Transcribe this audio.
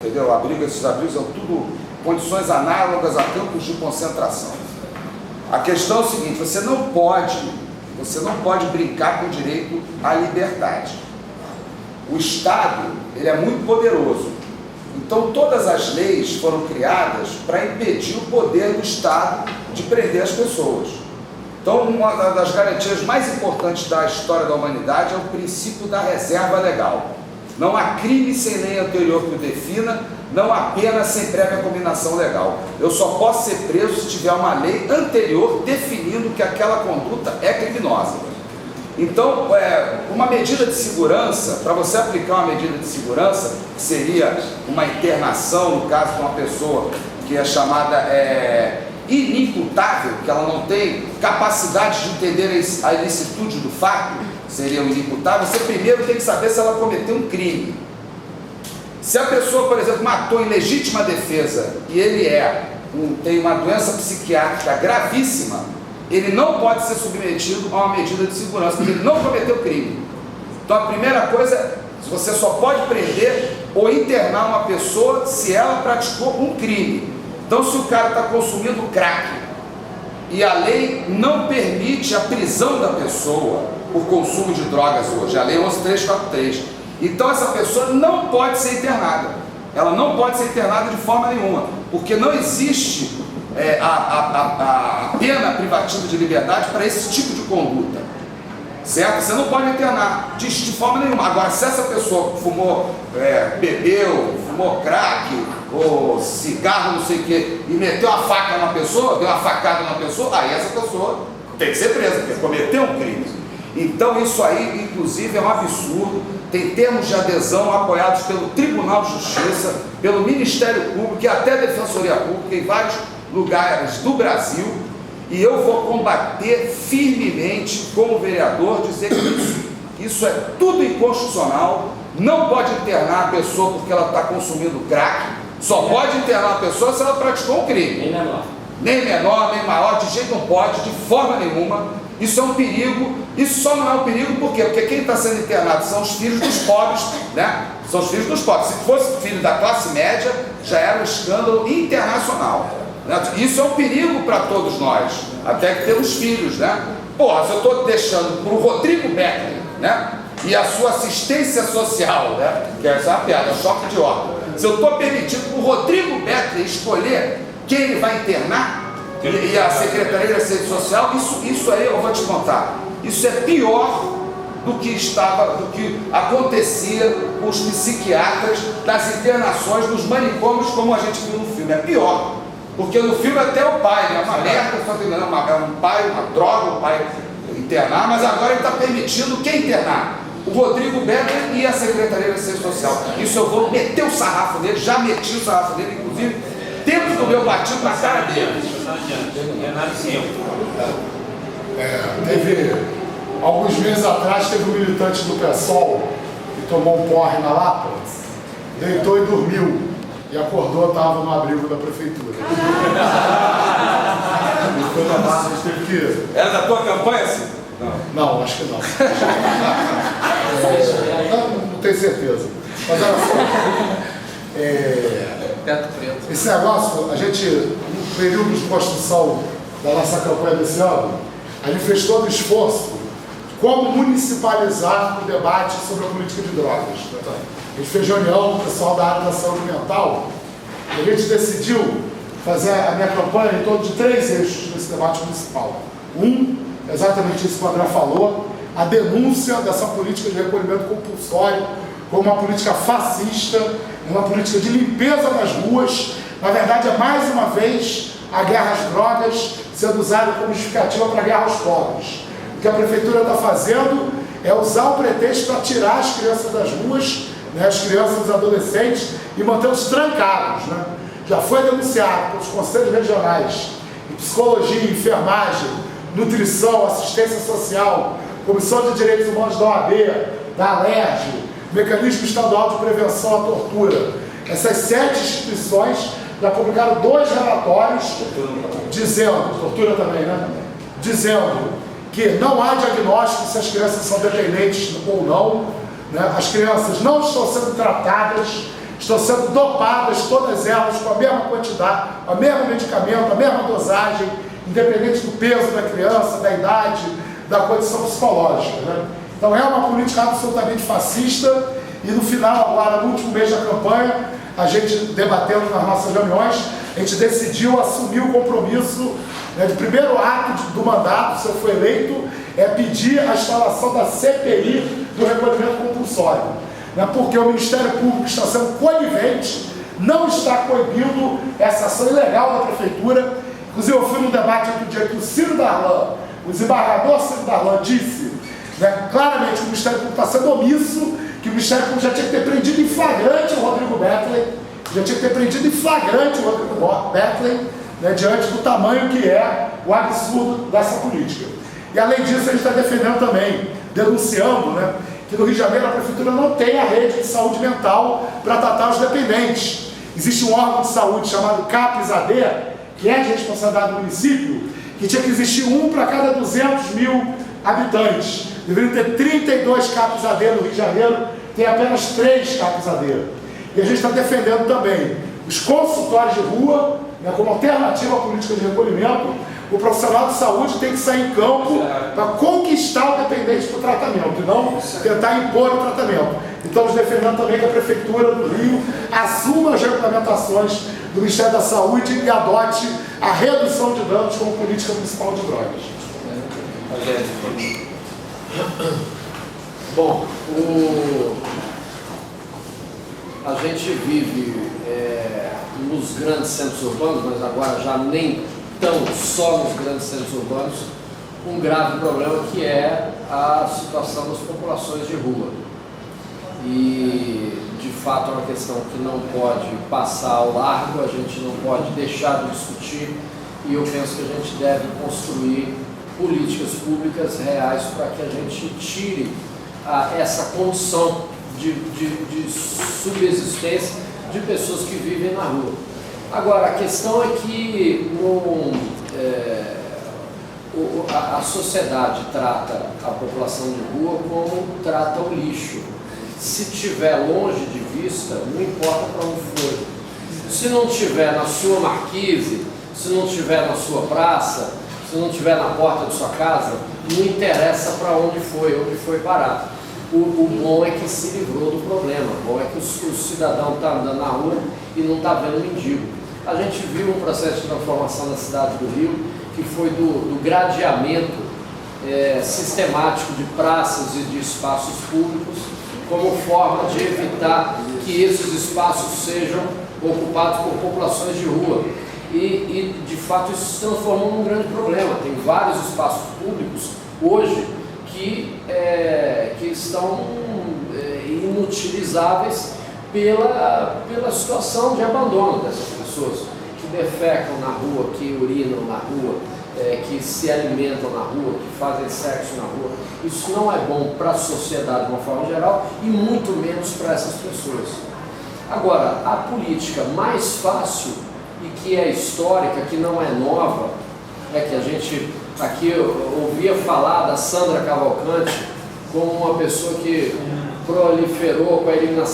Entendeu? Esses abrigos são tudo condições análogas a campos de concentração. A questão é o seguinte: você não pode brincar com o direito à liberdade. O Estado, ele é muito poderoso. Então todas as leis foram criadas para impedir o poder do Estado de prender as pessoas. Então uma das garantias mais importantes da história da humanidade é o princípio da reserva legal. Não há crime sem lei anterior que o defina, não há pena sem prévia combinação legal. Eu só posso ser preso se tiver uma lei anterior definindo que aquela conduta é criminosa. Então, uma medida de segurança, para você aplicar uma medida de segurança, que seria uma internação, no caso de uma pessoa que é chamada inimputável, que ela não tem capacidade de entender a ilicitude do fato, seria o inimputável, você primeiro tem que saber se ela cometeu um crime. Se a pessoa, por exemplo, matou em legítima defesa e ele tem uma doença psiquiátrica gravíssima, ele não pode ser submetido a uma medida de segurança, porque ele não cometeu crime. Então a primeira coisa, você só pode prender ou internar uma pessoa se ela praticou um crime. Então se o cara está consumindo crack e a lei não permite a prisão da pessoa por consumo de drogas hoje, a lei 11.343, então essa pessoa não pode ser internada. Ela não pode ser internada de forma nenhuma, porque não existe a pena privativa de liberdade para esse tipo de conduta, certo? Você não pode internar de forma nenhuma. Agora, se essa pessoa bebeu, fumou crack, ou cigarro, não sei o que, e meteu a faca numa pessoa, deu uma facada numa pessoa, aí essa pessoa tem que ser presa, porque cometeu um crime. Então isso aí, inclusive, é um absurdo. Tem termos de adesão apoiados pelo Tribunal de Justiça, pelo Ministério Público e até a Defensoria Pública em vários lugares do Brasil, e eu vou combater firmemente como vereador, dizer que isso é tudo inconstitucional. Não pode internar a pessoa porque ela está consumindo crack, só pode internar a pessoa se ela praticou um crime. Nem menor. Nem menor, nem maior, de jeito não pode, de forma nenhuma. Isso é um perigo. Isso só não é um perigo por quê? Porque quem está sendo internado são os filhos dos pobres, né? São os filhos dos pobres. Se fosse filho da classe média, já era um escândalo internacional. Isso é um perigo para todos nós, até que temos filhos, né? Porra, se eu estou deixando para o Rodrigo Becker, né? E a sua assistência social, né? Que essa é uma piada, é um choque de ordem. Se eu estou permitindo para o Rodrigo Becker escolher quem ele vai internar, e a Secretaria de Assistência Social, isso aí eu vou te contar, isso é pior do que acontecia com os psiquiatras das internações nos manicômios, como a gente viu no filme. É pior, porque no filme até o pai, né? Uma merda, só que não, um pai, uma droga, um pai internar, mas agora ele está permitindo quem internar? O Rodrigo Becker e a Secretaria de Assistência Social. Isso eu vou meter o sarrafo dele, já meti o sarrafo dele, inclusive dentro do meu partido, na cara dele. Teve, alguns meses atrás, teve um militante do PSOL que tomou um porre na Lapa, deitou e dormiu, e acordou, estava no abrigo da prefeitura. E foi na Lapa, teve que ir. Era da tua campanha, sim? Não, acho que não. Não tenho certeza. Mas olha só. Esse negócio, a gente, no período de construção da nossa campanha desse ano, a gente fez todo o esforço de como municipalizar o debate sobre a política de drogas. A gente fez reunião com o pessoal da área da saúde mental e a gente decidiu fazer a minha campanha em torno de 3 eixos nesse debate municipal. Exatamente isso que o André falou, a denúncia dessa política de recolhimento compulsório como uma política fascista, uma política de limpeza das ruas. Na verdade, é mais uma vez a guerra às drogas sendo usada como justificativa para a guerra aos pobres. O que a prefeitura está fazendo é usar o pretexto para tirar as crianças das ruas, né, as crianças e os adolescentes, e mantê-los trancados. Né? Já foi denunciado pelos conselhos regionais em psicologia, enfermagem, nutrição, assistência social, Comissão de Direitos Humanos da OAB, da ALERJ, Mecanismo Estadual de Prevenção à Tortura. Essas 7 instituições já publicaram 2 relatórios dizendo, tortura também, né? Dizendo que não há diagnóstico se as crianças são dependentes ou não, né? As crianças não estão sendo tratadas, estão sendo dopadas, todas elas, com a mesma quantidade, o mesmo medicamento, a mesma dosagem, independente do peso da criança, da idade, da condição psicológica, né? Então é uma política absolutamente fascista, e no final, agora, no último mês da campanha, a gente debatendo nas nossas reuniões, a gente decidiu assumir o compromisso, né, de primeiro ato do mandato, se eu for eleito, é pedir a instalação da CPI do recolhimento compulsório, né, porque o Ministério Público está sendo conivente, não está coibindo essa ação ilegal da Prefeitura. Inclusive eu fui num debate outro dia que o Ciro Darlan, o desembargador Ciro Darlan disse, né, claramente que o Ministério Público está sendo omisso, que o Ministério Público já tinha que ter prendido em flagrante o Rodrigo Betley, né, diante do tamanho que é o absurdo dessa política. E além disso, a gente está defendendo também, denunciando, né, que no Rio de Janeiro a Prefeitura não tem a rede de saúde mental para tratar os dependentes. Existe um órgão de saúde chamado CAPS-AD, que é de responsabilidade do município, que tinha que existir um para cada 200 mil habitantes. Deveriam ter 32 CAPS-AD no Rio de Janeiro, tem apenas 3 CAPS-AD. E a gente está defendendo também os consultórios de rua, né, como alternativa à política de recolhimento. O profissional de saúde tem que sair em campo para conquistar o dependente para o tratamento, e não tentar impor o tratamento. E estamos defendendo também que a Prefeitura do Rio assuma as regulamentações do Ministério da Saúde e adote a redução de danos como política municipal de drogas. Bom, a gente vive nos grandes centros urbanos, mas agora já nem tão só nos grandes centros urbanos, um grave problema que é a situação das populações de rua. E, de fato, é uma questão que não pode passar ao largo, a gente não pode deixar de discutir, e eu penso que a gente deve construir políticas públicas reais para que a gente tire essa condição de subsistência de pessoas que vivem na rua. Agora, a questão é que a sociedade trata a população de rua como trata o lixo. Se estiver longe de vista, não importa para onde for. Se não estiver na sua marquise, se não estiver na sua praça, se não estiver na porta de sua casa, não interessa para onde foi parar. O bom é que se livrou do problema, o bom é que o cidadão está andando na rua e não está vendo mendigo. A gente viu um processo de transformação na cidade do Rio, que foi do gradeamento sistemático de praças e de espaços públicos, como forma de evitar que esses espaços sejam ocupados por populações de rua. E de fato isso se transformou num grande problema. Tem vários espaços públicos hoje que estão inutilizáveis pela situação de abandono dessas pessoas, que defecam na rua, que urinam na rua, que se alimentam na rua, que fazem sexo na rua. Isso não é bom para a sociedade de uma forma geral e muito menos para essas pessoas. Agora, a política mais fácil e que é histórica, que não é nova, é que a gente aqui ouvia falar da Sandra Cavalcante como uma pessoa que proliferou com a eliminação